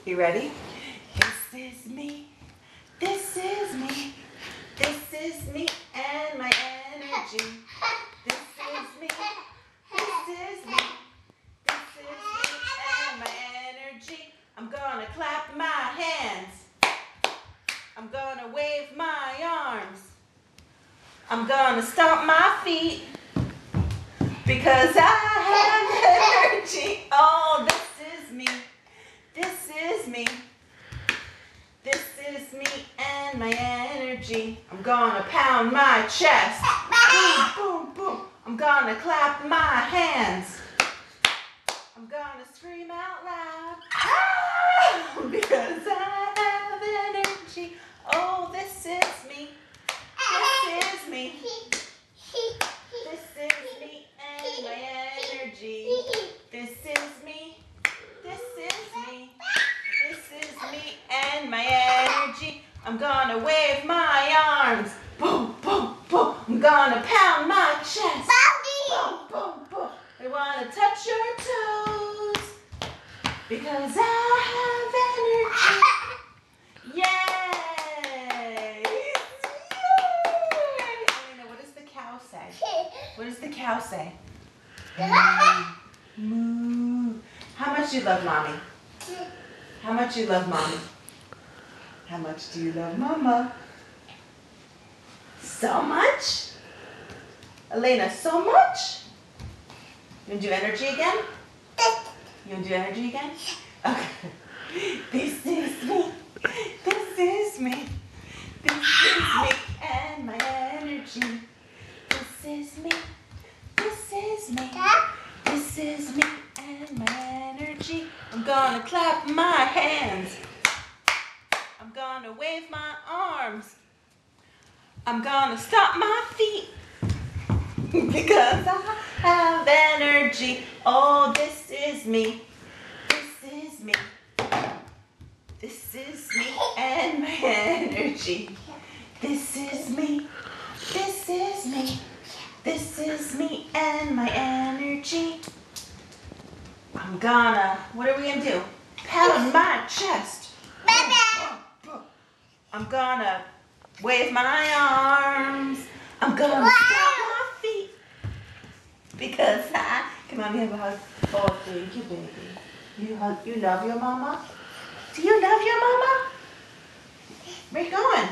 You ready? This is me. This is me. This is me and my energy. This is me. This is me. This is me and my energy. I'm gonna clap my hands. I'm gonna wave my arms. I'm gonna stomp my feet because I have energy. Oh, this is me. This is me. This is me and my energy. I'm gonna pound my chest. Boom, boom, boom. I'm gonna clap my hands. I'm gonna scream out loud. Ah! Because I have energy. Oh, this is me. This is me. This is me and my energy. This is me. This is me. This is me and my energy. I'm gonna wave my arms. Boom, boom, boom. I'm gonna pound my chest. Boom, boom, boom. I wanna touch your toes because I have energy. Yay! Yay! Elena, what does the cow say? What does the cow say? Moo. How much do you love mommy? How much do you love mommy? How much do you love mama? So much? Elena, so much? You want to do energy again? You want to do energy again? Okay. This is me. This is me. This is me and my energy. This is me. This is me. This is me and my energy. I'm gonna clap my hands. I'm gonna wave my arms. I'm gonna stomp my feet because I have energy. Oh, this is me. This is me. This is me and my energy. This is me. This is me. This is me and my energy. I'm gonna, what are we gonna do? Pound my chest. I'm gonna wave my arms. I'm gonna stomp my feet. Because come on, we have a hug. Oh, thank you, baby. You love your mama? Do you love your mama? Where you going?